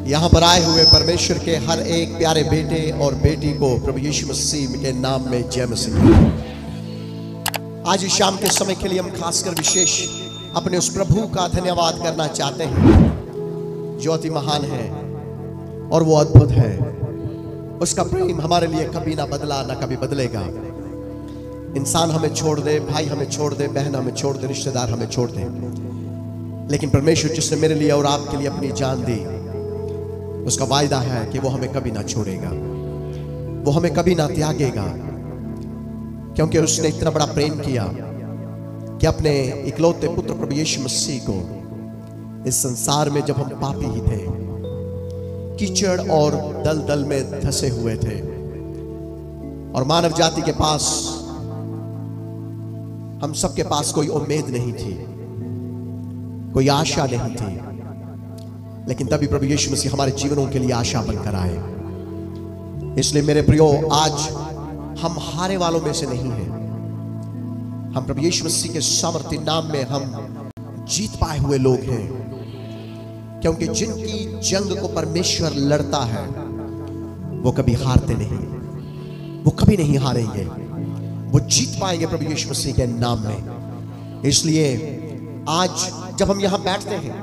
यहाँ पर आए हुए परमेश्वर के हर एक प्यारे बेटे और बेटी को प्रभु यीशु मसीह के नाम में जय मसीह। आज इस शाम के समय के लिए हम खासकर विशेष अपने उस प्रभु का धन्यवाद करना चाहते हैं जो अति महान है और वो अद्भुत है। उसका प्रेम हमारे लिए कभी ना बदला, ना कभी बदलेगा। इंसान हमें छोड़ दे, भाई हमें छोड़ दे, बहन हमें छोड़ दे, रिश्तेदार हमें छोड़ दे, लेकिन परमेश्वर जिसने मेरे लिए और आपके लिए अपनी जान दी, उसका वायदा है कि वो हमें कभी ना छोड़ेगा, वो हमें कभी ना त्यागेगा, क्योंकि उसने इतना बड़ा प्रेम किया कि अपने इकलौते पुत्र प्रभु यीशु मसीह को इस संसार में, जब हम पापी ही थे, कीचड़ और दलदल में धंसे हुए थे और मानव जाति के पास, हम सबके पास कोई उम्मीद नहीं थी, कोई आशा नहीं थी, लेकिन तभी प्रभु यीशु मसीह हमारे जीवनों के लिए आशा बनकर आए। इसलिए मेरे प्रियो, आज हम हारे वालों में से नहीं हैं। हम प्रभु यीशु मसीह के सामर्थ्य नाम में हम जीत पाए हुए लोग हैं, क्योंकि जिनकी जंग को परमेश्वर लड़ता है वो कभी हारते नहीं, वो कभी नहीं हारेंगे, वो जीत पाएंगे प्रभु यीशु मसीह के नाम में। इसलिए आज जब हम यहां बैठते हैं,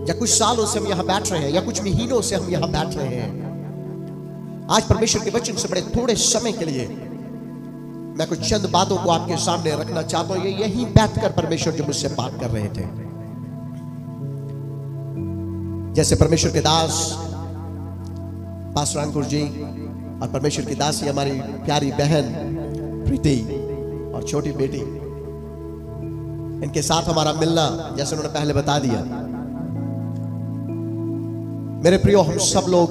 या कुछ सालों से हम यहां बैठ रहे हैं, या कुछ महीनों से हम यहां बैठ रहे हैं, आज परमेश्वर के वचन से बड़े थोड़े समय के लिए मैं कुछ चंद बातों को आपके सामने रखना चाहता हूं। यहीं बैठकर परमेश्वर जो मुझसे बात कर रहे थे, जैसे परमेश्वर के दास पास्टर अंकुर जी और परमेश्वर की दासी हमारी प्यारी बहन प्रीति और छोटी बेटी, इनके साथ हमारा मिलना, जैसे उन्होंने पहले बता दिया। मेरे प्रियो, हम सब लोग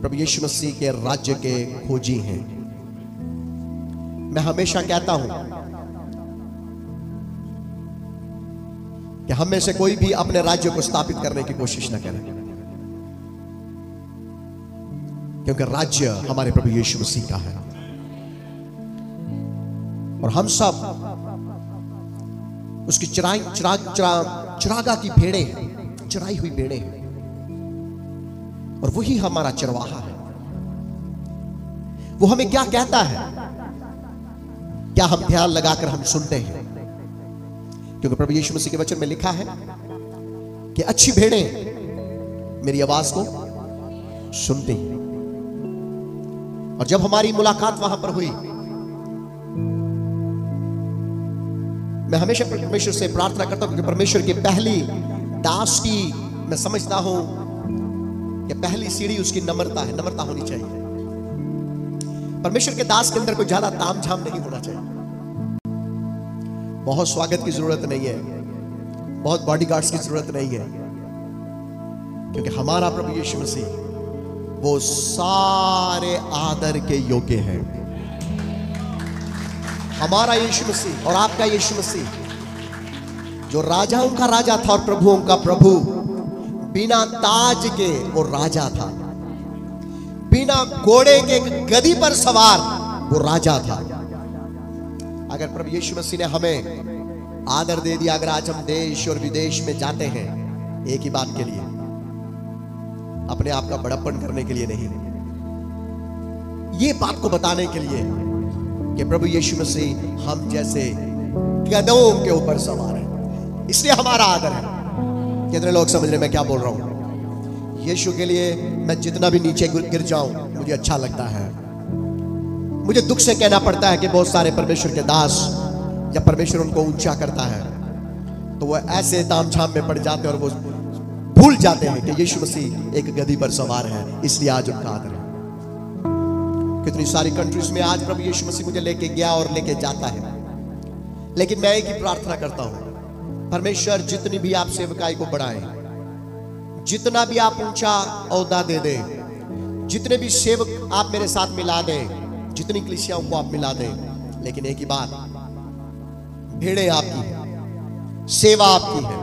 प्रभु यीशु मसीह के राज्य के खोजी हैं। मैं हमेशा कहता हूं कि हम में से कोई भी अपने राज्य को स्थापित करने की कोशिश न करे, क्योंकि राज्य हमारे प्रभु यीशु मसीह का है और हम सब उसकी चरागा की भेड़ें हैं, चराई हुई भेड़ें हैं, और वही हमारा चरवाहा है। वो हमें क्या कहता है, क्या हम ध्यान लगाकर हम सुनते हैं? क्योंकि प्रभु यीशु मसीह के वचन में लिखा है कि अच्छी भेड़ें मेरी आवाज को सुनती हैं। और जब हमारी मुलाकात वहां पर हुई, मैं हमेशा परमेश्वर से प्रार्थना करता हूं कि परमेश्वर की पहली दास की, मैं समझता हूं कि पहली सीढ़ी उसकी नम्रता है, नम्रता होनी चाहिए। परमेश्वर के दास के अंदर कोई ज्यादा तामझाम नहीं होना चाहिए, बहुत स्वागत की जरूरत नहीं है, बहुत बॉडीगार्ड्स की जरूरत नहीं है, क्योंकि हमारा प्रभु यीशु मसीह वो सारे आदर के योग्य है। हमारा यीशु मसीह और आपका यीशु मसीह, जो राजाओं का राजा था और प्रभुओं का प्रभु, बिना ताज के वो राजा था, बिना घोड़े के गधी पर सवार वो राजा था। अगर प्रभु यीशु मसीह ने हमें आदर दे दिया, अगर आज हम देश और विदेश में जाते हैं, एक ही बात के लिए, अपने आप का बड़प्पन करने के लिए नहीं, ये बात को बताने के लिए कि प्रभु यीशु मसीह हम जैसे गधों के ऊपर सवार है, इसलिए हमारा आदर है। कितने लोग समझ रहे मैं क्या बोल रहा हूं? यीशु के लिए मैं जितना भी नीचे गिर जाऊं मुझे अच्छा लगता है। मुझे दुख से कहना पड़ता है कि बहुत सारे परमेश्वर के दास, जब परमेश्वर उनको ऊंचा करता है तो वो ऐसे तामझाम में पड़ जाते हैं और वो भूल जाते हैं कि यीशु मसीह एक गधी पर सवार है, इसलिए आज उनका आदर है। कितनी सारी कंट्रीज में आज प्रभु यीशु मसीह मुझे लेके गया और लेके जाता है, लेकिन मैं एक ही प्रार्थना करता हूं, परमेश्वर जितनी भी आप सेवकाई को बढ़ाएं, जितना भी आप ऊंचा औहदा दे दें, जितने भी सेवक आप मेरे साथ मिला दें, जितनी कलीसियाओं को आप मिला दें, लेकिन एक ही बात, भेड़ें आपकी हैं, सेवा आपकी है,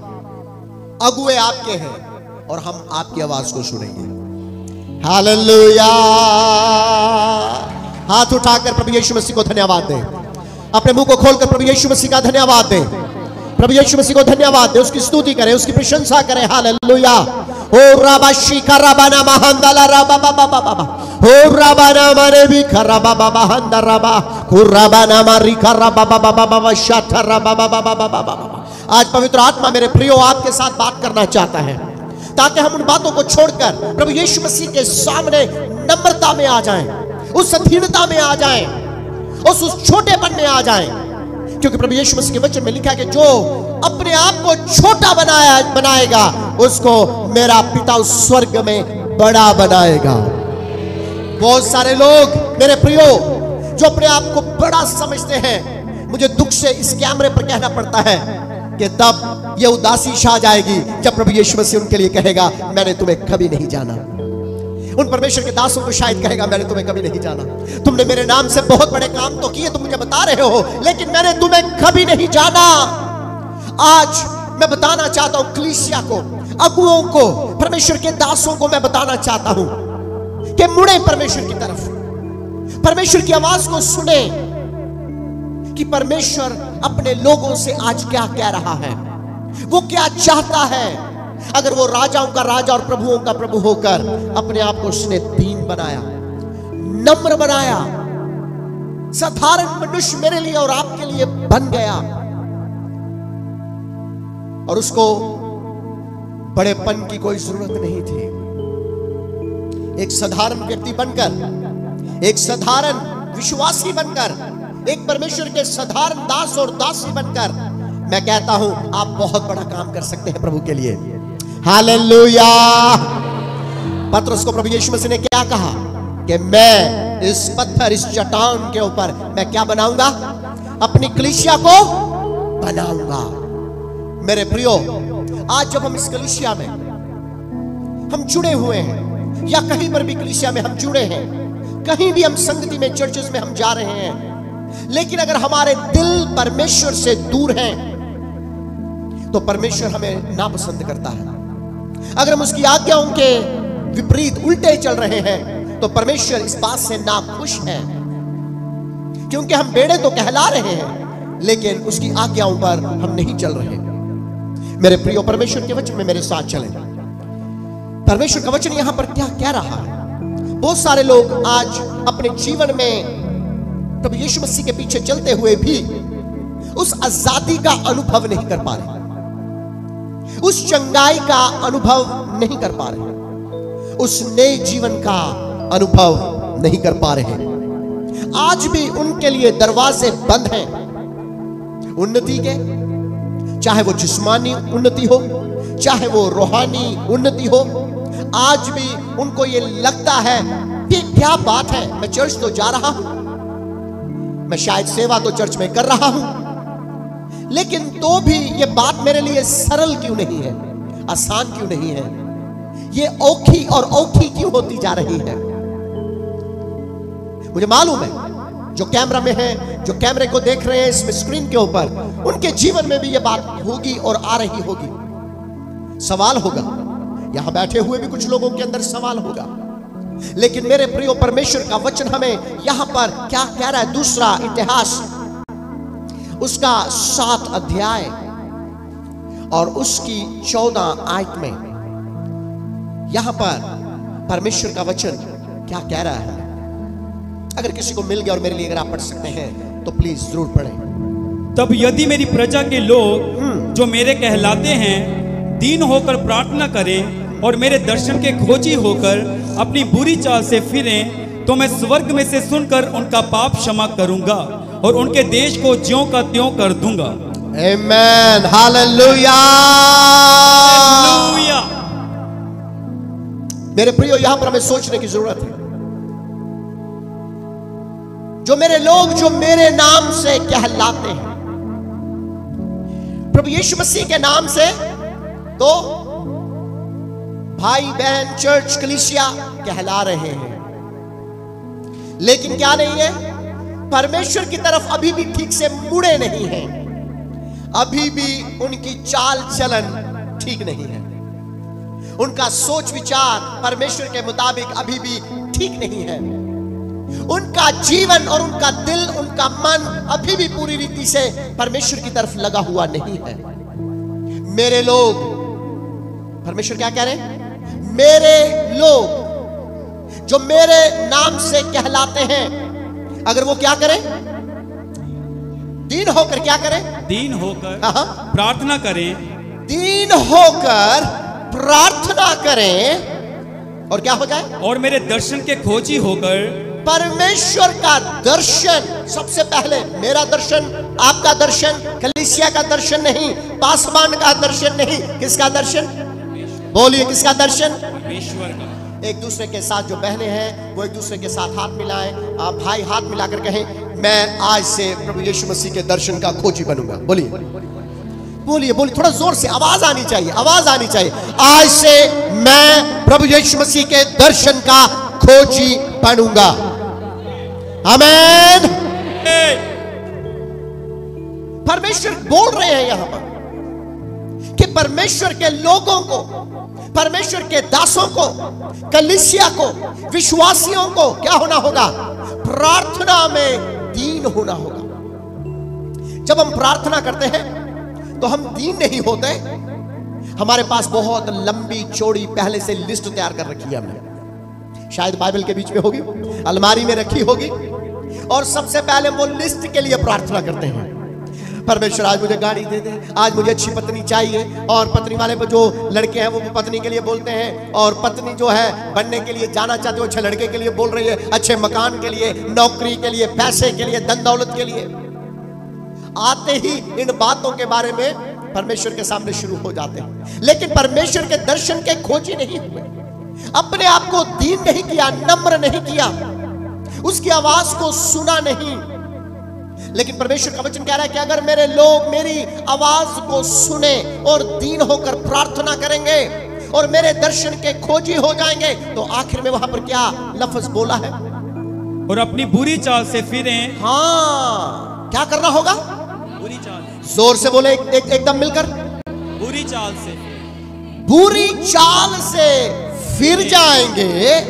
अगुए आपके हैं, और हम आपकी आवाज को सुनेंगे। हालेलुया! हाथ उठाकर प्रभु यीशु मसीह को धन्यवाद दें, अपने मुंह को खोलकर प्रभु यीशु मसीह का धन्यवाद दें। प्रभु यीशु मसीह को धन्यवाद दे, उसकी स्तुति करें, उसकी प्रशंसा करें। हालेलुया। ओ राबाशी कराबाना महांदला राबा बाबा बाबा, ओ राबाना मारे भी खराबा बाबा हंदा राबा, कुराबाना मारी खराबा बाबा बाबा शाथा राबा बाबा बाबा बाबा। आज पवित्र आत्मा मेरे प्रियो आपके साथ बात करना चाहता है, ताकि हम उन बातों को छोड़कर प्रभु यीशु मसीह के सामने नम्रता में आ जाएं, उस अधीनता में आ जाएं, उस छोटेपन में आ जाएं। क्योंकि प्रभु यीशु मसीह के वचन में लिखा है कि जो अपने आप को छोटा बनाएगा उसको मेरा पिता उस स्वर्ग में बड़ा बनाएगा। बहुत सारे लोग मेरे प्रियो जो अपने आप को बड़ा समझते हैं, मुझे दुख से इस कैमरे पर कहना पड़ता है कि तब यह उदासी छा जाएगी जब प्रभु यीशु मसीह उनके लिए कहेगा मैंने तुम्हें कभी नहीं जाना। उन परमेश्वर के दासों को शायद कहेगा मैंने तुम्हें कभी नहीं जाना, तुमने मेरे नाम से बहुत बड़े काम तो किए, तुम मुझे बता रहे हो, लेकिन मैंने तुम्हें कभी नहीं जाना। आज मैं बताना चाहता हूं कलीसिया को, अगुओं को, परमेश्वर के दासों को मैं बताना चाहता हूं कि मुड़े परमेश्वर की तरफ, परमेश्वर की आवाज को सुने कि परमेश्वर अपने लोगों से आज क्या कह रहा है, वो क्या चाहता है। अगर वो राजाओं का राजा और प्रभुओं का प्रभु होकर अपने आप को उसने दीन बनाया, नम्र बनाया, साधारण मनुष्य मेरे लिए और आपके लिए बन गया, और उसको बड़ेपन की कोई जरूरत नहीं थी। एक साधारण व्यक्ति बनकर, एक साधारण विश्वासी बनकर, एक परमेश्वर के साधारण दास और दासी बनकर मैं कहता हूं आप बहुत बड़ा काम कर सकते हैं प्रभु के लिए। हालेलुया। पतरस को प्रभु यीशु मसीह ने क्या कहा कि मैं इस पत्थर, इस चट्टान के ऊपर मैं क्या बनाऊंगा, अपनी कलीसिया को बनाऊंगा। मेरे प्रियो, आज जब हम इस कलीसिया में हम जुड़े हुए हैं, या कहीं पर भी कलीसिया में हम जुड़े हैं, कहीं भी हम संगति में, चर्चेस में हम जा रहे हैं, लेकिन अगर हमारे दिल परमेश्वर से दूर हैं तो परमेश्वर हमें नापसंद करता है। अगर हम उसकी आज्ञाओं के विपरीत उल्टे चल रहे हैं तो परमेश्वर इस बात से नाखुश है, क्योंकि हम बेड़े तो कहला रहे हैं लेकिन उसकी आज्ञाओं पर हम नहीं चल रहे। मेरे प्रियो, परमेश्वर के वचन में मेरे साथ चलें। परमेश्वर का वचन यहां पर क्या कह रहा है। बहुत सारे लोग आज अपने जीवन में प्रभु यीशु मसीह के पीछे चलते हुए भी उस आजादी का अनुभव नहीं कर पा रहे, उस चंगाई का अनुभव नहीं कर पा रहे, उस नए जीवन का अनुभव नहीं कर पा रहे। आज भी उनके लिए दरवाजे बंद हैं उन्नति के, चाहे वो जिस्मानी उन्नति हो, चाहे वो रूहानी उन्नति हो। आज भी उनको ये लगता है कि क्या बात है, मैं चर्च तो जा रहा हूं, मैं शायद सेवा तो चर्च में कर रहा हूं, लेकिन तो भी ये बात मेरे लिए सरल क्यों नहीं है, आसान क्यों नहीं है, ये औखी और औखी क्यों होती जा रही है। मुझे मालूम है जो कैमरा में है, जो कैमरे को देख रहे हैं इसमें स्क्रीन के ऊपर, उनके जीवन में भी ये बात होगी और आ रही होगी। सवाल होगा, यहां बैठे हुए भी कुछ लोगों के अंदर सवाल होगा, लेकिन मेरे प्रियो, परमेश्वर का वचन हमें यहां पर क्या कह रहा है। दूसरा इतिहास उसका 7 अध्याय और उसकी 14 आयत में यहां पर परमेश्वर का वचन क्या कह रहा है। अगर किसी को मिल गया और मेरे लिए अगर आप पढ़ सकते हैं तो प्लीज जरूर पढ़ें। तब यदि मेरी प्रजा के लोग जो मेरे कहलाते हैं दीन होकर प्रार्थना करें और मेरे दर्शन के खोजी होकर अपनी बुरी चाल से फिरें, तो मैं स्वर्ग में से सुनकर उनका पाप क्षमा करूंगा और उनके देश को ज्यों का त्यों कर दूंगा। आमेन, हालेलुया। मेरे प्रियो, यहां पर हमें सोचने की जरूरत है। जो मेरे लोग जो मेरे नाम से कहलाते हैं, प्रभु यीशु मसीह के नाम से, तो भाई बहन, चर्च, कलीसिया कहला रहे हैं, लेकिन क्या नहीं है, परमेश्वर की तरफ अभी भी ठीक से मुड़े नहीं हैं, अभी भी उनकी चाल चलन ठीक नहीं है, उनका सोच विचार परमेश्वर के मुताबिक अभी भी ठीक नहीं है। उनका जीवन और उनका दिल, उनका मन अभी भी पूरी रीति से परमेश्वर की तरफ लगा हुआ नहीं है। मेरे लोग, परमेश्वर क्या कह रहे हैं? मेरे लोग जो मेरे नाम से कहलाते हैं, अगर वो क्या करें? दीन होकर क्या करें? दीन होकर प्रार्थना करें, दीन होकर प्रार्थना करें, और क्या हो जाए? और मेरे दर्शन के खोजी होकर। परमेश्वर का दर्शन, सबसे पहले मेरा दर्शन, आपका दर्शन, कलीसिया का दर्शन नहीं, पासवान का दर्शन नहीं, किसका दर्शन? बोलिए, किसका दर्शन? परमेश्वर का। एक दूसरे के साथ जो बहनें हैं वो एक दूसरे के साथ हाथ मिलाएं, भाई हाथ मिलाकर कहें, मैं आज से प्रभु यीशु मसीह के दर्शन का खोजी बनूंगा। बोलिए बोलिए बोलिए, थोड़ा जोर से आवाज आनी चाहिए, आवाज आनी चाहिए। आज से मैं प्रभु यीशु मसीह के दर्शन का खोजी बनूंगा। आमीन। परमेश्वर बोल रहे हैं यहां पर कि परमेश्वर के लोगों को, परमेश्वर के दासों को, कलीसिया को, विश्वासियों को क्या होना होगा? प्रार्थना में दीन होना होगा। जब हम प्रार्थना करते हैं तो हम दीन नहीं होते। हमारे पास बहुत लंबी चौड़ी पहले से लिस्ट तैयार कर रखी है हमने, शायद बाइबल के बीच में होगी, अलमारी में रखी होगी, और सबसे पहले वो लिस्ट के लिए प्रार्थना करते हैं। परमेश्वर आज मुझे गाड़ी दे दे, आज मुझे अच्छी पत्नी चाहिए, और पत्नी वाले पर जो लड़के हैं वो पत्नी के लिए बोलते हैं, और पत्नी जो है बनने के लिए जाना चाहते हो अच्छे लड़के के लिए बोल रही है, अच्छे मकान के लिए, नौकरी के लिए, पैसे के लिए, धन दौलत के लिए। आते ही इन बातों के बारे में परमेश्वर के सामने शुरू हो जाते हैं, लेकिन परमेश्वर के दर्शन के खोजी नहीं हुए, अपने आप को दीन नहीं किया, नम्र नहीं किया, उसकी आवाज को सुना नहीं। लेकिन परमेश्वर का वचन कह रहा है कि अगर मेरे लोग मेरी आवाज को सुने और दीन होकर प्रार्थना करेंगे और मेरे दर्शन के खोजी हो जाएंगे, तो आखिर में वहां पर क्या लफ्ज बोला है? और अपनी बुरी चाल से फिरें। हाँ, क्या करना होगा? बुरी चाल। जोर से बोले, एकदम मिलकर, बुरी चाल से। बुरी चाल से फिर जाएंगे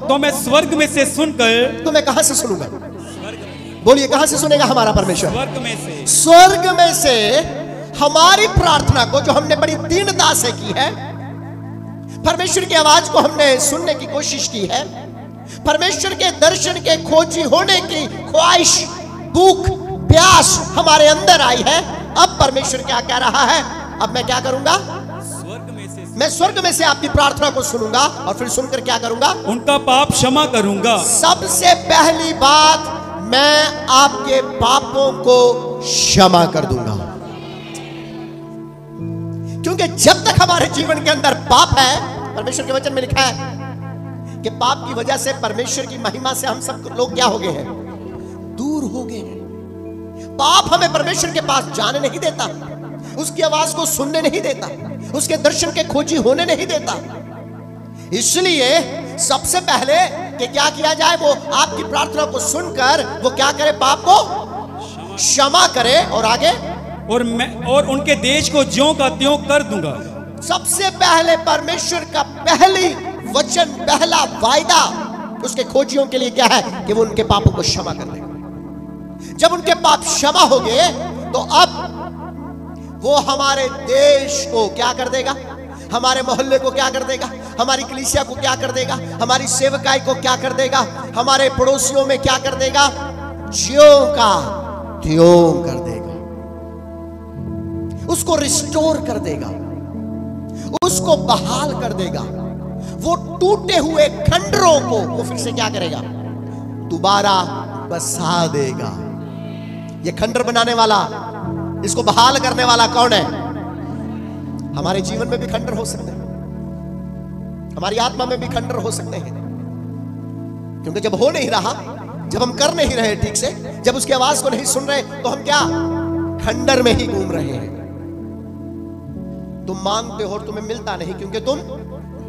तो मैं स्वर्ग में से सुनकर। तो मैं कहां से सुनूंगा? बोलिए, कहां से सुनेगा हमारा परमेश्वर? स्वर्ग में से। स्वर्ग में से हमारी प्रार्थना को, जो हमने बड़ी दीनता से की है, परमेश्वर की आवाज को हमने सुनने की कोशिश की है, परमेश्वर के दर्शन के खोजी होने की ख्वाहिश, भूख, प्यास हमारे अंदर आई है। अब परमेश्वर क्या कह रहा है? अब मैं क्या करूंगा? स्वर्ग में से। मैं स्वर्ग में से आपकी प्रार्थना को सुनूंगा, और फिर सुनकर क्या करूंगा? उनका पाप क्षमा करूंगा। सबसे पहली बात, मैं आपके पापों को क्षमा कर दूंगा, क्योंकि जब तक हमारे जीवन के अंदर पाप है, परमेश्वर के वचन में लिखा है कि पाप की वजह से परमेश्वर की महिमा से हम सब लोग क्या हो गए हैं? दूर हो गए हैं। पाप हमें परमेश्वर के पास जाने नहीं देता, उसकी आवाज को सुनने नहीं देता, उसके दर्शन के खोजी होने नहीं देता। इसलिए सबसे पहले कि क्या किया जाए, वो आपकी प्रार्थना को सुनकर वो क्या करे? पाप को क्षमा करे, और आगे, और उनके देश को ज्यों का त्यों कर दूंगा। सबसे पहले परमेश्वर का पहली वचन, पहला वायदा उसके खोजियों के लिए क्या है? कि वो उनके पापों को क्षमा कर देगा। जब उनके पाप क्षमा हो गए, तो अब वो हमारे देश को क्या कर देगा? हमारे मोहल्ले को क्या कर देगा? हमारी कलीसिया को क्या कर देगा? हमारी सेवकाई को क्या कर देगा? हमारे पड़ोसियों में क्या कर देगा? ज्यों का त्यों कर देगा, उसको रिस्टोर कर देगा, उसको बहाल कर देगा। वो टूटे हुए खंडरों को वो फिर से क्या करेगा? दोबारा बसा देगा। ये खंडर बनाने वाला, इसको बहाल करने वाला कौन है? हमारे जीवन में भी खंडर हो सकते हैं, हमारी आत्मा में भी खंडर हो सकते हैं, क्योंकि जब हो नहीं रहा, जब हम कर नहीं रहे ठीक से, जब उसकी आवाज को नहीं सुन रहे, तो हम क्या? खंडर में ही घूम रहे हैं। तुम मांगते हो और तुम्हें मिलता नहीं, क्योंकि तुम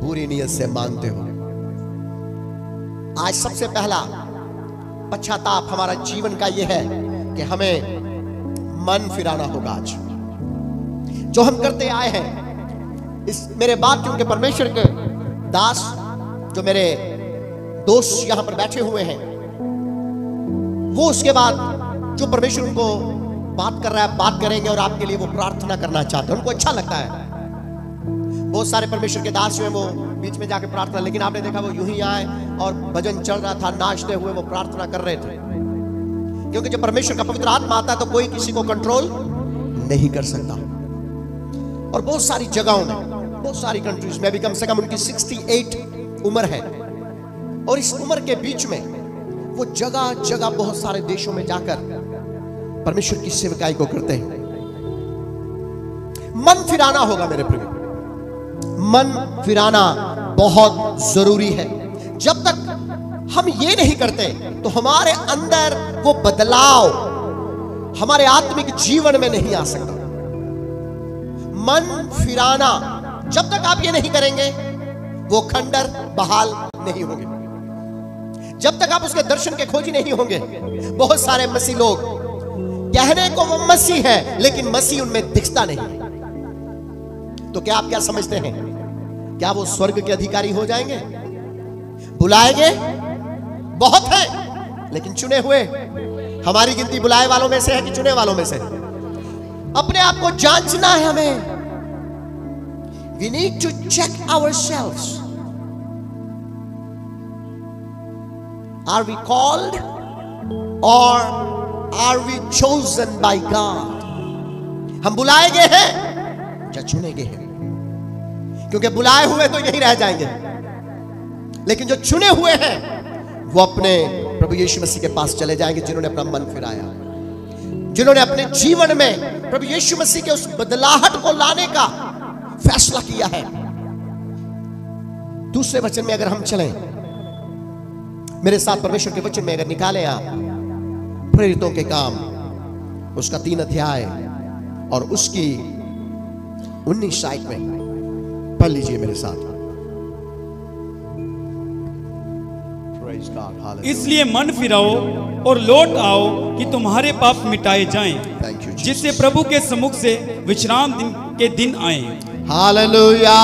बुरी नीयत से मांगते हो। आज सबसे पहला पश्चाताप हमारा जीवन का यह है कि हमें मन फिराना होगा। आज जो हम करते आए हैं, इस मेरे बात, क्योंकि परमेश्वर के दास जो मेरे दोस्त यहां पर बैठे हुए हैं, वो उसके बाद जो परमेश्वर उनको बात कर रहा है बात करेंगे और आपके लिए वो प्रार्थना करना चाहते हैं, उनको अच्छा लगता है। बहुत सारे परमेश्वर के दास हुए, वो बीच में जाके प्रार्थना, लेकिन आपने देखा वो यूं ही आए और भजन चल रहा था, नाचते हुए वो प्रार्थना कर रहे थे। क्योंकि जब परमेश्वर का पवित्र आत्मा आता है तो कोई किसी को कंट्रोल नहीं कर सकता। और बहुत सारी जगहों में, बहुत सारी कंट्रीज में भी कम से कम उनकी 68 उम्र है, और इस उम्र के बीच में वो जगह जगह बहुत सारे देशों में जाकर परमेश्वर की सेवकाई को करते हैं। मन फिराना होगा मेरे प्रिय, मन फिराना बहुत जरूरी है। जब तक हम ये नहीं करते तो हमारे अंदर वो बदलाव हमारे आत्मिक जीवन में नहीं आ सकता। मन फिराना जब तक आप ये नहीं करेंगे वो खंडर बहाल नहीं होंगे, जब तक आप उसके दर्शन के खोजी नहीं होंगे। बहुत सारे मसीह लोग कहने को वो मसीह है लेकिन मसीह उनमें दिखता नहीं। तो क्या आप क्या समझते हैं, क्या वो स्वर्ग के अधिकारी हो जाएंगे? बुलाएंगे बहुत है लेकिन चुने हुए। हमारी गिनती बुलाए वालों में से है कि चुने वालों में से? अपने आप को जांचना है हमें। We need to check ourselves. Are we called or are we chosen by God? हम बुलाए गए हैं या चुने गए हैं? क्योंकि बुलाए हुए तो यहीं रह जाएंगे, लेकिन जो चुने हुए हैं वो अपने प्रभु यीशु मसीह के पास चले जाएंगे, जिन्होंने अपना मन फिराया, जिन्होंने अपने जीवन में प्रभु यीशु मसीह के उस बदलाहट को लाने का फैसला किया है। दूसरे वचन में अगर हम चलें, मेरे साथ परमेश्वर के वचन में अगर निकालें आप प्रेरितों के काम उसका 3 अध्याय और उसकी 19 आयत में पढ़ लीजिए मेरे साथ। इसलिए मन फिराओ और लौट आओ कि तुम्हारे पाप मिटाए जाएं, जिससे प्रभु के सम्मुख से विश्राम दिन के दिन आए। हालेलुया।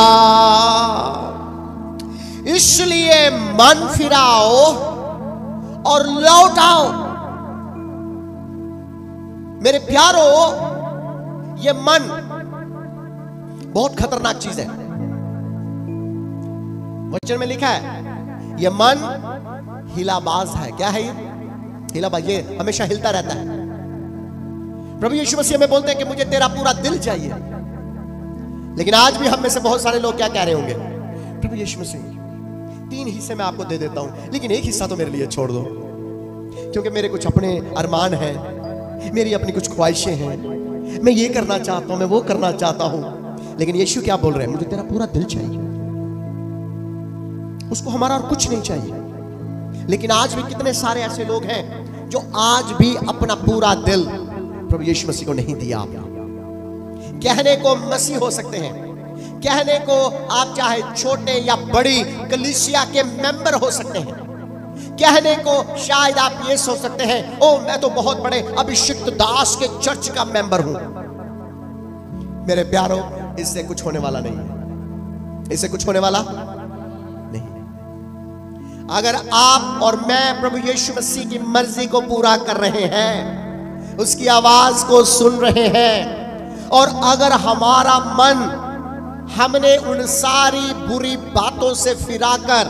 इसलिए मन फिराओ और लौट आओ। मेरे प्यारो, ये मन बहुत खतरनाक चीज है। वचन में लिखा है ये मन हिलाबाज है। क्या है ये? हिलाबाज, ये हमेशा हिलता रहता है। प्रभु यीशु मसीह में बोलते हैं कि मुझे तेरा पूरा दिल चाहिए, लेकिन आज भी हम में से बहुत सारे लोग क्या कह रहे होंगे? प्रभु यीशु मसीह 3 हिस्से मैं आपको दे देता हूं, लेकिन एक हिस्सा तो मेरे लिए छोड़ दो, क्योंकि मेरे कुछ अपने अरमान हैं, मेरी अपनी कुछ ख्वाहिशें हैं, मैं ये करना चाहता हूं, मैं वो करना चाहता हूं। लेकिन यीशु क्या बोल रहे हैं? मुझे तेरा पूरा दिल चाहिए, उसको हमारा और कुछ नहीं चाहिए। लेकिन आज भी कितने सारे ऐसे लोग हैं जो आज भी अपना पूरा दिल प्रभु यीशु मसीह को नहीं दिया। कहने को मसीह हो सकते हैं, कहने को आप चाहे छोटे या बड़ी कलीसिया के मेंबर हो सकते हैं, कहने को शायद आप ये सोच सकते हैं ओ मैं तो बहुत बड़े अभिषिक्त दास के चर्च का मेंबर हूं। मेरे प्यारो, इससे कुछ होने वाला नहीं है, इससे कुछ होने वाला नहीं। अगर आप और मैं प्रभु यीशु मसीह की मर्जी को पूरा कर रहे हैं, उसकी आवाज को सुन रहे हैं, और अगर हमारा मन हमने उन सारी बुरी बातों से फिराकर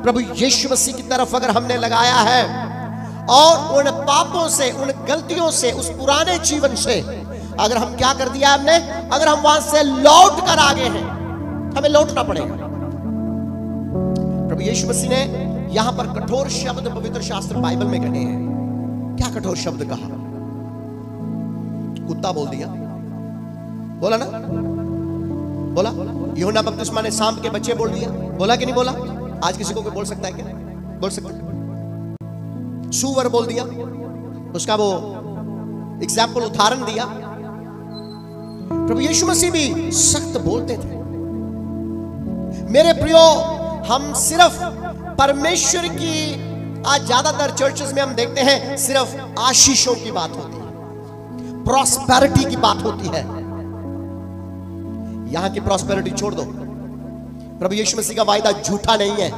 प्रभु यीशु मसीह की तरफ अगर हमने लगाया है, और उन पापों से, उन गलतियों से, उस पुराने जीवन से अगर हम क्या कर दिया हमने, अगर हम वहां से लौट कर आगे हैं, हमें लौटना पड़ेगा। प्रभु यीशु मसीह ने यहां पर कठोर शब्द पवित्र शास्त्र बाइबल में कहे हैं। क्या कठोर शब्द कहा? कुत्ता बोल दिया, बोला ना? बोला। यूहन्ना बपतिस्मा ने सांप के बच्चे बोल दिया, बोला कि नहीं बोला? आज किसी को कोई बोल सकता है क्या? बोल सकता है। सूअर बोल दिया, उसका वो एग्जाम्पल उदाहरण दिया। प्रभु यीशु मसीह भी सख्त बोलते थे। मेरे प्रियो, हम सिर्फ परमेश्वर की, आज ज्यादातर चर्चेस में हम देखते हैं सिर्फ आशीषों की बात होती है, प्रॉस्पेरिटी की बात होती है। यहां की प्रॉस्पेरिटी छोड़ दो। प्रभु यीशु मसीह का वायदा झूठा नहीं है।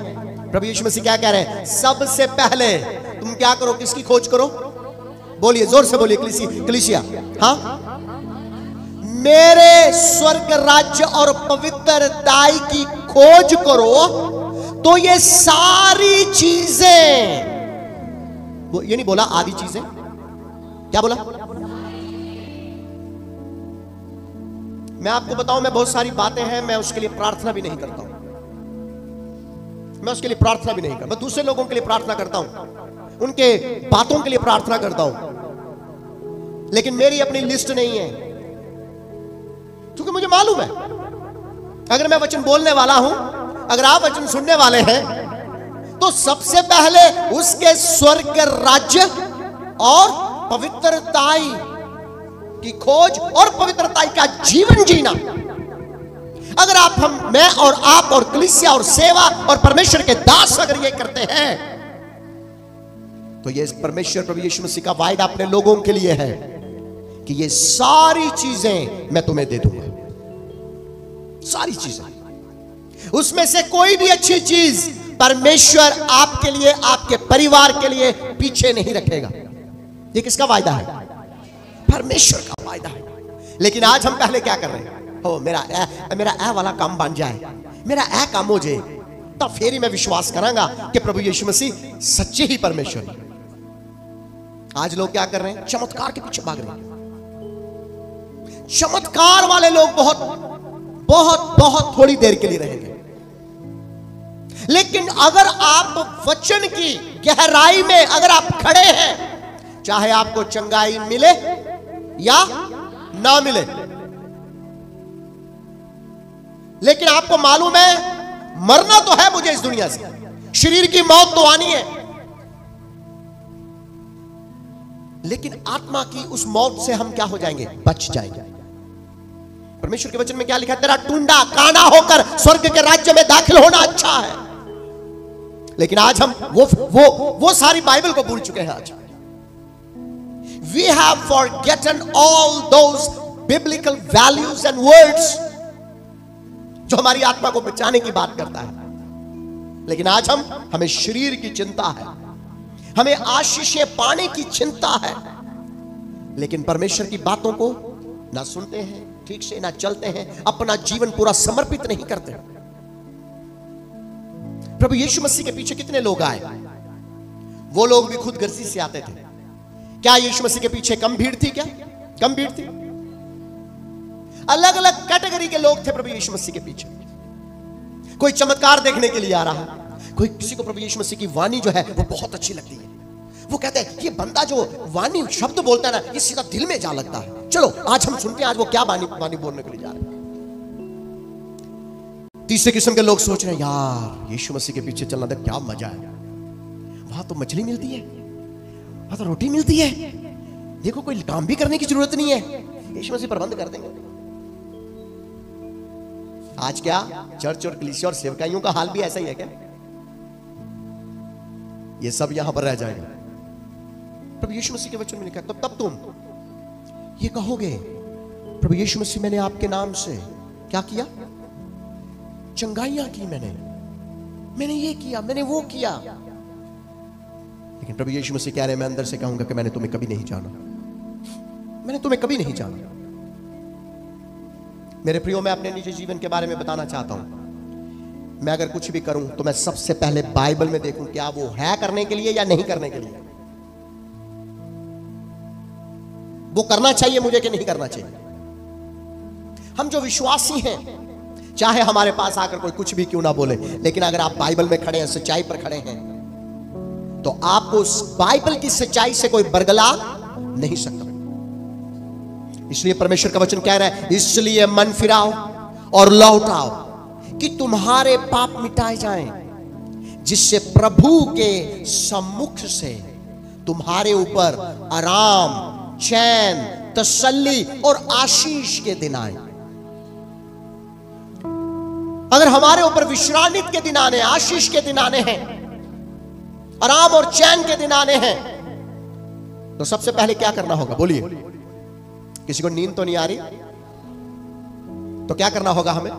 प्रभु यीशु मसीह क्या कह रहे हैं? सबसे पहले तुम क्या करो? किसकी खोज करो? बोलिए, जोर से बोलिए, कलीसिया। हाँ, मेरे स्वर्ग राज्य और पवित्रताई की खोज करो, तो ये सारी चीजें, ये नहीं बोला आदि चीजें, क्या बोला? मैं आपको बताऊं, मैं बहुत सारी बातें हैं, मैं उसके लिए प्रार्थना भी नहीं करता हूं। मैं उसके लिए प्रार्थना भी नहीं करता। मैं दूसरे लोगों के लिए प्रार्थना करता हूं, उनके बातों के लिए प्रार्थना करता हूं, लेकिन मेरी अपनी लिस्ट नहीं है, क्योंकि मुझे मालूम है अगर मैं वचन बोलने वाला हूं, अगर आप वचन सुनने वाले हैं, तो सबसे पहले उसके स्वर्ग राज्य और पवित्रताई की खोज और पवित्रताई का जीवन जीना। अगर आप, मैं और आप और कलीसिया और सेवा और परमेश्वर के दास अगर ये करते हैं, तो ये परमेश्वर प्रभु यीशु मसीह का वायदा अपने लोगों के लिए है कि ये सारी चीजें मैं तुम्हें दे दूंगा। सारी चीजें, उसमें से कोई भी अच्छी चीज परमेश्वर आपके लिए, आपके परिवार के लिए पीछे नहीं रखेगा। ये किसका वायदा है? परमेश्वर का वायदा है। लेकिन आज हम पहले क्या कर रहे हैं? हो मेरा ए वाला काम बन जाए, मेरा ए काम हो जाए, तब फिर ही मैं विश्वास करांगा कि प्रभु यीशु मसीह सच्चे ही परमेश्वर है। आज लोग क्या कर रहे हैं? चमत्कार के पीछे भाग रहे हैं। चमत्कार वाले लोग बहुत बहुत बहुत थोड़ी देर के लिए रहेंगे, लेकिन अगर आप वचन की गहराई में अगर आप खड़े हैं, चाहे आपको चंगाई मिले या ना मिले, लेकिन आपको मालूम है मरना तो है मुझे इस दुनिया से, शरीर की मौत तो आनी है, लेकिन आत्मा की उस मौत से हम क्या हो जाएंगे? बच जाएंगे। परमेश्वर के वचन में क्या लिखा है? तेरा टुंडा काना होकर स्वर्ग के राज्य में दाखिल होना अच्छा है। लेकिन आज हम वो सारी बाइबल को भूल चुके हैं। आज we have forgotten all those biblical values and words जो हमारी आत्मा को बचाने की बात करता है। लेकिन आज हमें शरीर की चिंता है, हमें आशीषें पाने की चिंता है, लेकिन परमेश्वर की बातों को ना सुनते हैं ठीक से, ना चलते हैं, अपना जीवन पूरा समर्पित नहीं करते। प्रभु यीशु मसीह के पीछे कितने लोग आए? वो लोग भी खुद गर्जी से आते थे। क्या यीशु मसीह के पीछे कम भीड़ थी? क्या कम भीड़ थी? अलग अलग कैटेगरी के लोग थे प्रभु यीशु मसीह के पीछे। कोई चमत्कार देखने के लिए आ रहा है, कोई किसी को प्रभु यीशु मसीह की वाणी जो है वो बहुत अच्छी लगती है। वो कहते हैं ये बंदा जो वाणी शब्द बोलता है ना, ये सीधा दिल में जा लगता है। चलो आज हम सुनते हैं आज वो क्या वाणी बोलने के लिए जा रहे हैं। तीसरे किस्म के लोग सोच रहे हैं यार यीशु मसीह के पीछे चलना तो क्या मजा है, वहां तो मछली मिलती है, वहां तो रोटी मिलती है, देखो कोई काम भी करने की जरूरत नहीं है, यीशु मसीह प्रबंध कर देंगे। आज क्या चर्च और कलीसिया और सेवकाइयों का हाल भी ऐसा ही है क्या? ये सब यहां पर रह जाएगा। प्रभु यीशु मसीह के वचन में लिखा है तब तुम ये कहोगे प्रभु यीशु मसीह मैंने आपके नाम से क्या किया? चंगाइयां की, मैंने ये किया, मैंने वो किया। लेकिन प्रभु यीशु मसीह कह रहे हैं मैं अंदर से कहूंगा कि मैंने तुम्हें कभी नहीं जाना, मैंने तुम्हें कभी नहीं जाना। मेरे प्रियो, मैं अपने निजी जीवन के बारे में बताना चाहता हूं। मैं अगर कुछ भी करूं तो मैं सबसे पहले बाइबल में देखूं क्या वो है करने के लिए या नहीं करने के लिए, वो करना चाहिए मुझे कि नहीं करना चाहिए। हम जो विश्वासी हैं, चाहे हमारे पास आकर कोई कुछ भी क्यों ना बोले, लेकिन अगर आप बाइबल में खड़े हैं, सच्चाई पर खड़े हैं, तो आपको उस बाइबल की सच्चाई से कोई बरगला नहीं सकता। इसलिए परमेश्वर का वचन कह रहा है इसलिए मन फिराओ और लौट आओ कि तुम्हारे पाप मिटाए जाएं, जिससे प्रभु के सम्मुख से तुम्हारे ऊपर आराम, चैन, तसल्ली और आशीष के दिन आए। अगर हमारे ऊपर विश्रांति के दिन आने, आशीष के दिन आने हैं, आराम और चैन के दिन आने हैं, तो सबसे पहले क्या करना होगा? बोलिए। किसी को नींद तो नहीं आ रही? तो क्या करना होगा हमें?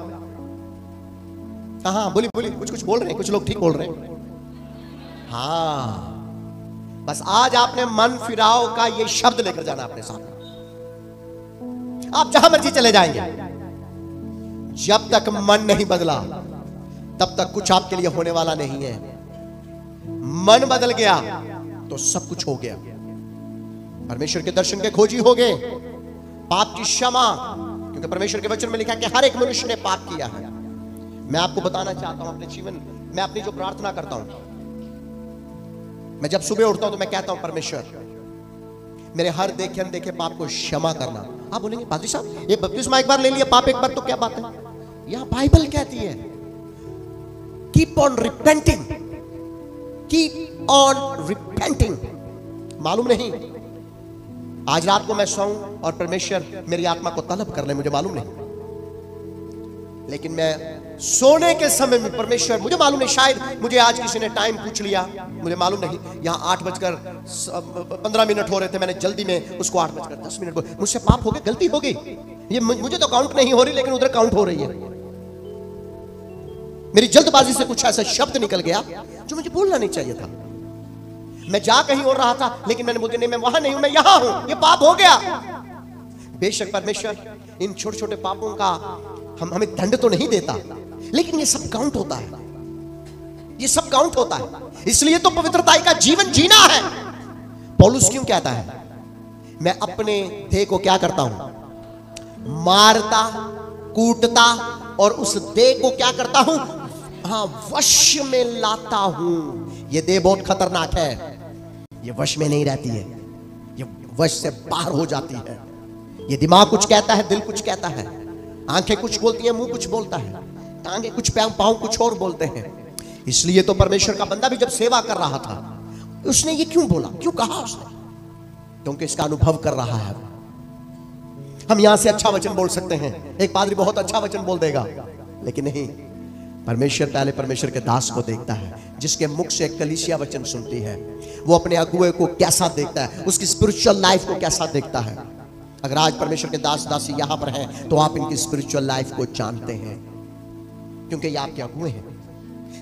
हाँ बोलिए बोलिए, कुछ बोल रहे हैं, कुछ लोग ठीक बोल रहे हैं। हाँ, बस आज आपने मन फिराओ का ये शब्द लेकर जाना अपने साथ। आप जहां मर्जी चले जाएंगे, जब तक मन नहीं बदला तब तक कुछ आपके लिए होने वाला नहीं है। मन बदल गया तो सब कुछ हो गया। परमेश्वर के दर्शन के खोजी हो गए, पाप की क्षमा, क्योंकि परमेश्वर के वचन में लिखा है कि हर एक मनुष्य ने पाप किया है। मैं आपको बताना चाहता हूं अपने जीवन में अपनी जो प्रार्थना करता हूं, मैं जब सुबह उठता हूं तो मैं कहता हूं परमेश्वर मेरे हर देखे अनदेखे पाप को क्षमा करना। आप बोलेंगे पादरी साहब ये बपतिस्मा एक बार ले लिया, पाप एक बार, तो क्या बात है? यहां बाइबल कहती है keep on repenting, keep on repenting. मालूम नहीं आज रात को मैं सोऊं और परमेश्वर मेरी आत्मा को तलब कर ले, मुझे मालूम नहीं, लेकिन मैं सोने के समय में परमेश्वर, मुझे मालूम नहीं, शायद मुझे आज किसी ने टाइम पूछ लिया, मुझे मालूम नहीं, यहाँ 8:15 हो रहे थे, मैंने जल्दी में उसको 8:10 मुझसे पाप हो गए, गलती हो गई, ये मुझे तो काउंट नहीं हो रही, लेकिन उधर काउंट हो रही है। मेरी जल्दबाजी से कुछ ऐसा शब्द निकल गया जो मुझे बोलना नहीं चाहिए था। मैं जा कहीं और रहा था, लेकिन मैंने बोला नहीं, मैं वहां नहीं हूं, मैं यहां हूं, ये पाप हो गया। बेशक परमेश्वर इन छोटे छोटे पापों का हमें दंड तो नहीं देता, लेकिन ये सब काउंट होता है, ये सब काउंट होता है। इसलिए तो पवित्रता का जीवन जीना है। पौलुस क्यों कहता है मैं अपने देह को क्या करता हूं, मारता कूटता, और उस देह को क्या करता हूं, हाँ, वश में लाता हूं। ये देह बहुत खतरनाक है, ये वश में नहीं रहती है, ये वश से बाहर हो जाती है। ये दिमाग कुछ कहता है, दिल कुछ कहता है, आंखें कुछ बोलती हैं, मुंह कुछ बोलता है, टांगे कुछ, पांव कुछ और बोलते हैं। इसलिए तो परमेश्वर का बंदा भी जब सेवा कर रहा था, उसने ये क्यों बोला, क्यों कहा उसने? क्योंकि इसका अनुभव कर रहा है। हम यहां से अच्छा वचन बोल सकते हैं, एक पादरी बहुत अच्छा वचन बोल देगा, लेकिन नहीं, परमेश्वर पहले परमेश्वर के दास को देखता है, जिसके मुख से कलीसिया वचन सुनती है। वो अपने अगुए को कैसा देखता है, उसकी स्पिरिचुअल लाइफ को कैसा देखता है। अगर आज परमेश्वर के दास दासी यहां पर हैं, तो आप इनकी स्पिरिचुअल लाइफ को जानते हैं, क्योंकि ये आपके अगुए हैं।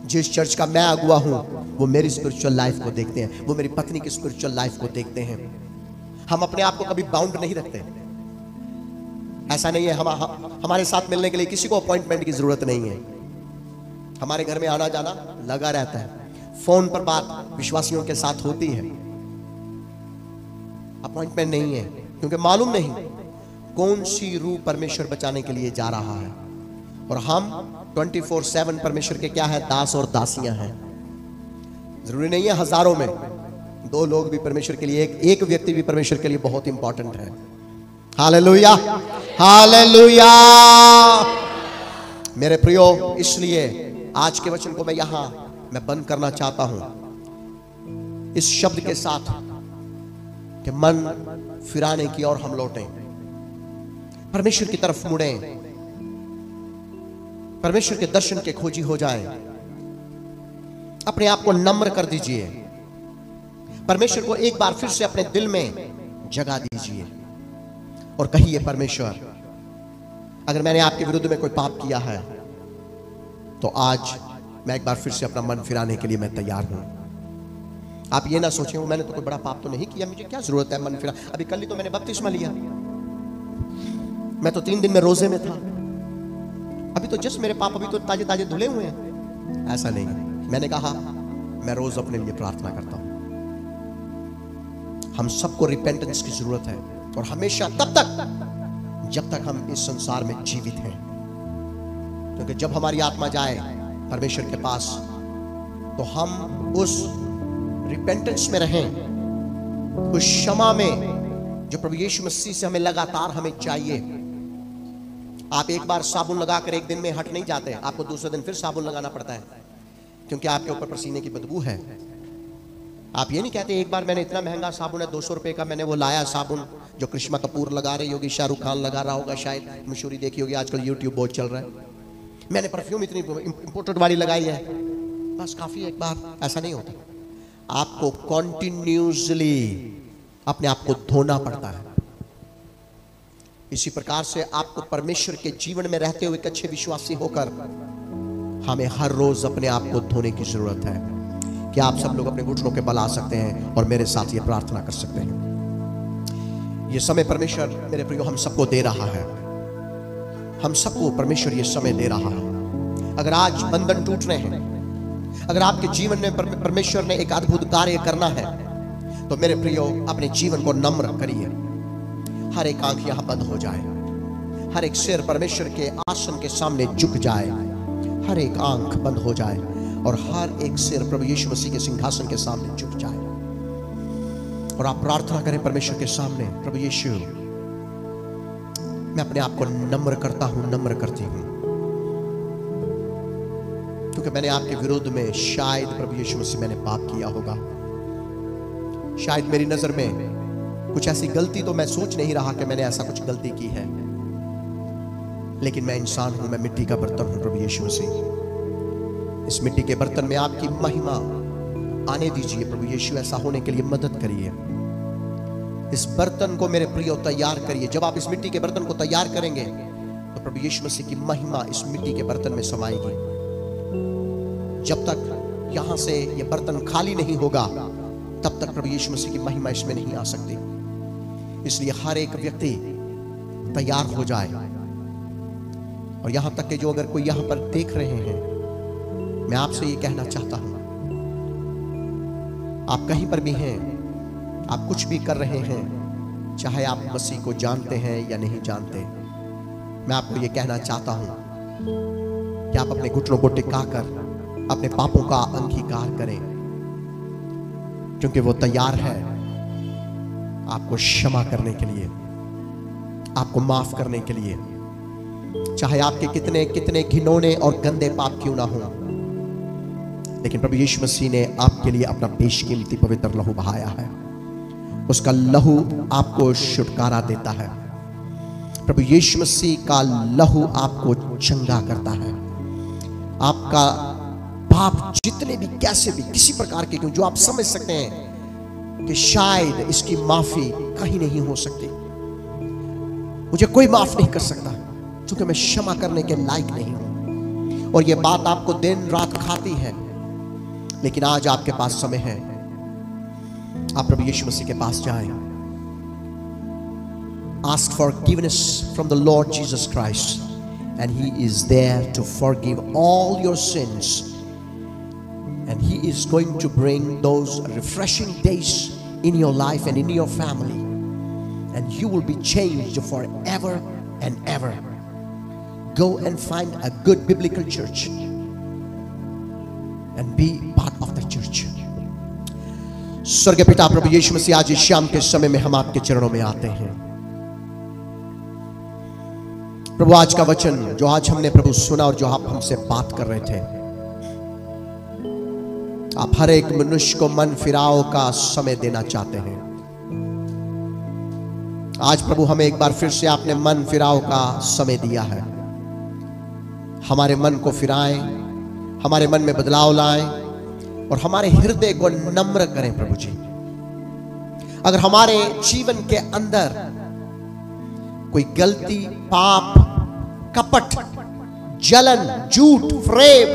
जिस चर्च का मैं अगुआ हूं, वो मेरी स्पिरिचुअल लाइफ को देखते हैं, वो मेरी पत्नी की स्पिरिचुअल लाइफ को देखते हैं। हम अपने आप को कभी बाउंड नहीं रखते। ऐसा नहीं है हमारे साथ मिलने के लिए किसी को अपॉइंटमेंट की जरूरत नहीं है। हमारे घर में आना जाना लगा रहता है, फोन पर बात विश्वासियों के साथ होती है। अपॉइंटमेंट नहीं है, क्योंकि मालूम नहीं कौन सी रूह परमेश्वर बचाने के लिए जा रहा है। और हम 24/7 परमेश्वर के क्या है, दास और दासियां हैं। जरूरी नहीं है हजारों में 2 लोग भी परमेश्वर के लिए, एक व्यक्ति भी परमेश्वर के लिए बहुत इंपॉर्टेंट है। Hallelujah, hallelujah. मेरे प्रियो, इसलिए आज के वचन को मैं बंद करना चाहता हूं इस शब्द के साथ कि मन फिराने की ओर हम लौटें, परमेश्वर की तरफ मुड़ें, परमेश्वर के दर्शन के खोजी हो जाएं। अपने आप को नम्र कर दीजिए, परमेश्वर को एक बार फिर से अपने दिल में जगा दीजिए और कहिए, परमेश्वर अगर मैंने आपके विरुद्ध में कोई पाप किया है, तो आज मैं एक बार फिर से अपना मन फिराने के लिए मैं तैयार हूं। आप ये ना सोचें मैंने तो कोई बड़ा पाप तो नहीं किया, मुझे क्या जरूरत है मन फिरा, अभी कल ही तो मैंने बपतिस्मा लिया, मैं तो 3 दिन में रोजे में था, अभी तो जस्ट मेरे पाप अभी तो ताजे ताजे धुले हुए हैं। ऐसा नहीं, मैंने कहा मैं रोज अपने लिए प्रार्थना करता हूं। हम सबको रिपेंटेंस की जरूरत है, और हमेशा तब तक जब तक हम इस संसार में जीवित हैं, क्योंकि जब हमारी आत्मा जाए परमेश्वर के पास, तो हम उस रिपेंटेंस में रहें, उस क्षमा में जो प्रभु यीशु मसीह से हमें लगातार हमें चाहिए। आप एक बार साबुन लगाकर एक दिन में हट नहीं जाते, आपको दूसरे दिन फिर साबुन लगाना पड़ता है, क्योंकि आपके ऊपर पसीने की बदबू है। आप ये नहीं कहते एक बार मैंने इतना महंगा साबुन है 200 रुपए का मैंने वो लाया साबुन, जो करिश्मा कपूर लगा रही होगी, शाहरुख खान लगा रहा होगा, शायद मशहूरी देखी होगी, आजकल यूट्यूब बहुत चल रहा है, मैंने परफ्यूम इतनी इंपोर्टेड वाली लगाई है, बस काफी एक बार। ऐसा नहीं होता, आपको कॉन्टिन्यूसली अपने आप को धोना पड़ता है। इसी प्रकार से आपको परमेश्वर के जीवन में रहते हुए एक अच्छे विश्वासी होकर हमें हर रोज अपने आप को धोने की जरूरत है। क्या आप सब लोग अपने घुटनों के बल आ सकते हैं और मेरे साथ ये प्रार्थना कर सकते हैं? ये समय परमेश्वर मेरे प्रियो हम सबको दे रहा है। हम सबको परमेश्वर ये समय दे रहा है। अगर आज बंधन टूट रहे हैं, अगर आपके जीवन में परमेश्वर ने एक अद्भुत कार्य करना है, तो मेरे प्रियो अपने जीवन को नम्र करिए। हर एक आंख यहां बंद हो जाए, हर एक सिर परमेश्वर के आसन के सामने झुक जाए, हर एक आंख बंद हो जाए और हर एक सिर प्रभु यीशु मसीह के सिंहासन के सामने झुक जाए और आप प्रार्थना करें परमेश्वर के सामने, प्रभु यीशु मैं अपने आप को नम्र करता हूं, नम्र करती हूं, क्योंकि मैंने आपके विरोध में शायद प्रभु यीशु मसीह मैंने पाप किया होगा। शायद मेरी नजर में कुछ ऐसी गलती तो मैं सोच नहीं रहा कि मैंने ऐसा कुछ गलती की है, लेकिन मैं इंसान हूं, मैं मिट्टी का बर्तन हूं। प्रभु यीशु मसीह इस मिट्टी के बर्तन में आपकी महिमा आने दीजिए। प्रभु यीशु ऐसा होने के लिए मदद करिए। इस बर्तन को मेरे प्रियो तैयार करिए। जब आप इस मिट्टी के बर्तन को तैयार करेंगे तो प्रभु यीशु मसीह की महिमा इस मिट्टी के बर्तन में समाएगी। जब तक यहां से ये बर्तन खाली नहीं होगा तब तक प्रभु यीशु मसीह की महिमा इसमें नहीं आ सकती। इसलिए हर एक व्यक्ति तैयार हो जाए। और यहां तक कि जो अगर कोई यहां पर देख रहे हैं, मैं आपसे ये कहना चाहता हूं, आप कहीं पर भी हैं, आप कुछ भी कर रहे हैं, चाहे आप मसीह को जानते हैं या नहीं जानते, मैं आपको ये कहना चाहता हूं कि आप अपने घुटनों को टिकाकर अपने पापों का अंगीकार करें, क्योंकि वो तैयार है आपको क्षमा करने के लिए, आपको माफ करने के लिए। चाहे आपके कितने कितने घिनौने और गंदे पाप क्यों ना हो, लेकिन प्रभु यीशु मसीह ने आपके लिए अपना बेशकीमती पवित्र लहू बहाया है। उसका लहू आपको छुटकारा देता है। प्रभु यीशु मसीह का लहू आपको चंगा करता है। आपका पाप जितने भी कैसे भी किसी प्रकार के जो आप समझ सकते हैं कि शायद इसकी माफी कहीं नहीं हो सकती, मुझे कोई माफ नहीं कर सकता क्योंकि मैं क्षमा करने के लायक नहीं हूं। और यह बात आपको दिन रात खाती है, लेकिन आज आपके पास समय है, आप प्रभु यीशु मसीह के पास जाएं। Ask forgiveness from the Lord Jesus Christ, and He is there to forgive all your sins, and He is going to bring those refreshing days in your life and in your family, and you will be changed forever and ever. Go and find a good biblical church and be part of the church. स्वर्गीय पिता प्रभु यीशु मसीह, आज इस शाम के समय में हम आपके चरणों में आते हैं। प्रभु आज का वचन जो आज हमने प्रभु सुना और जो आप हमसे बात कर रहे थे, आप हर एक मनुष्य को मन फिराव का समय देना चाहते हैं। आज प्रभु हमें एक बार फिर से आपने मन फिराव का समय दिया है। हमारे मन को फिराएं, हमारे मन में बदलाव लाएं और हमारे हृदय को नम्र करें। प्रभु जी, अगर हमारे जीवन के अंदर कोई गलती, पाप, कपट, जलन, झूठ, फ्रेब,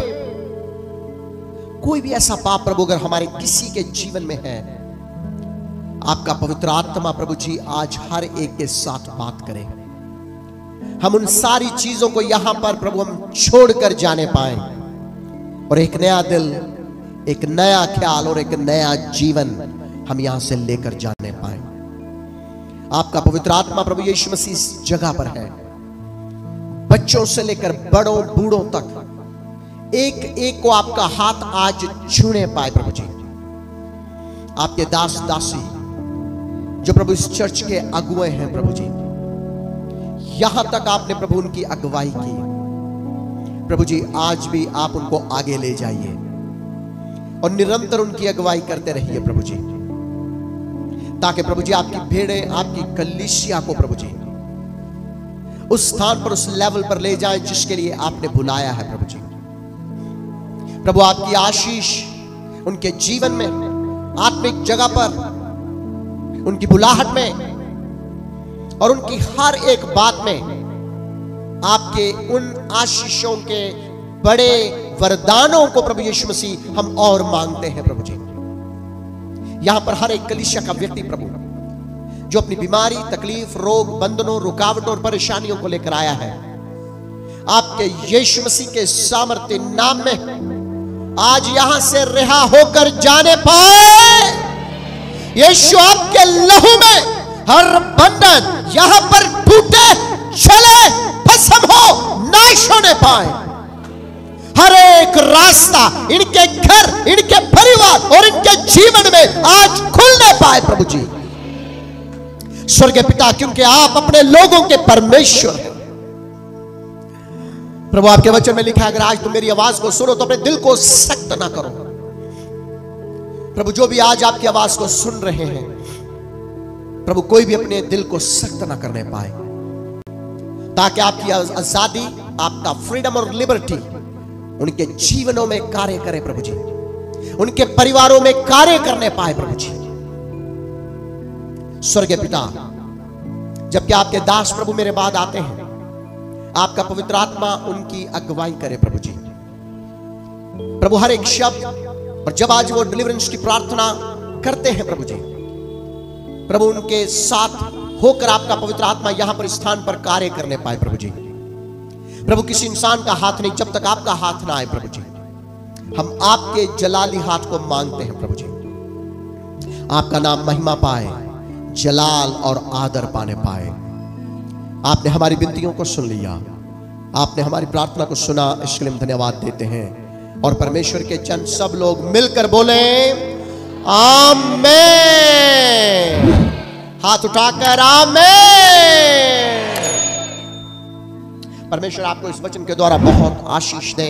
कोई भी ऐसा पाप प्रभु अगर हमारे किसी के जीवन में है, आपका पवित्र आत्मा प्रभु जी आज हर एक के साथ बात करें। हम उन सारी चीजों को यहां पर प्रभु हम छोड़कर जाने पाए और एक नया दिल, एक नया ख्याल और एक नया जीवन हम यहां से लेकर जाने पाए। आपका पवित्र आत्मा प्रभु यीशु मसीह इस जगह पर है। बच्चों से लेकर बड़ों बूढ़ों तक एक एक को आपका हाथ आज छूने पाए। प्रभु जी, आपके दास दासी जो प्रभु इस चर्च के अगुए हैं, प्रभु जी यहां तक आपने प्रभु उनकी अगुवाई की। प्रभु जी आज भी आप उनको आगे ले जाइए और निरंतर उनकी अगुवाई करते रहिए प्रभु जी, ताकि प्रभु जी आपकी भेड़ें, आपकी कलीसिया को प्रभु जी उस स्थान पर, उस लेवल पर ले जाएं जिसके लिए आपने बुलाया है। प्रभु जी, प्रभु आपकी आशीष उनके जीवन में, आत्मिक जगह पर, उनकी बुलाहट में और उनकी हर एक बात में आपके उन आशीषों के बड़े वरदानों को प्रभु यीशु मसीह हम और मांगते हैं प्रभु जी। यहां पर हर एक कलीसिया का व्यक्ति प्रभु जो अपनी बीमारी, तकलीफ, रोग, बंधनों, रुकावटों और परेशानियों को लेकर आया है, आपके यीशु मसीह के सामर्थ्य नाम में आज यहां से रिहा होकर जाने पाए। यीशु आपके लहू में हर बंधन यहां पर टूटे, चले, भस्म हो, नाश होने पाए। हर एक रास्ता इनके घर, इनके परिवार और इनके जीवन में आज खुलने पाए प्रभु जी। स्वर्गीय पिता, क्योंकि आप अपने लोगों के परमेश्वर हैं प्रभु। आपके वचन में लिखा है, अगर आज तुम मेरी आवाज को सुनो तो अपने दिल को सख्त ना करो। प्रभु, जो भी आज आपकी आवाज को सुन रहे हैं प्रभु, कोई भी अपने दिल को सख्त ना करने पाए, ताकि आपकी आजादी, आपका फ्रीडम और लिबर्टी उनके जीवनों में कार्य करे प्रभु जी, उनके परिवारों में कार्य करने पाए प्रभु जी। स्वर्गीय पिता, जबकि आपके दास प्रभु मेरे बाद आते हैं, आपका पवित्र आत्मा उनकी अगुवाई करे प्रभु जी। प्रभु, हर एक शब्द, और जब आज वो डिलीवरेंस की प्रार्थना करते हैं प्रभु जी, प्रभु उनके साथ होकर आपका पवित्र आत्मा यहां पर स्थान पर कार्य करने पाए प्रभु जी। प्रभु, किसी इंसान का हाथ नहीं जब तक आपका हाथ ना आए प्रभु जी। हम आपके जलाली हाथ को मांगते हैं प्रभु जी। आपका नाम महिमा पाए, जलाल और आदर पाने पाए। आपने हमारी विनतियों को सुन लिया, आपने हमारी प्रार्थना को सुना, इसके लिए हम धन्यवाद देते हैं। और परमेश्वर के जन सब लोग मिलकर बोले आमीन। हाथ उठाकर आमीन। परमेश्वर आपको इस वचन के द्वारा बहुत आशीष दे।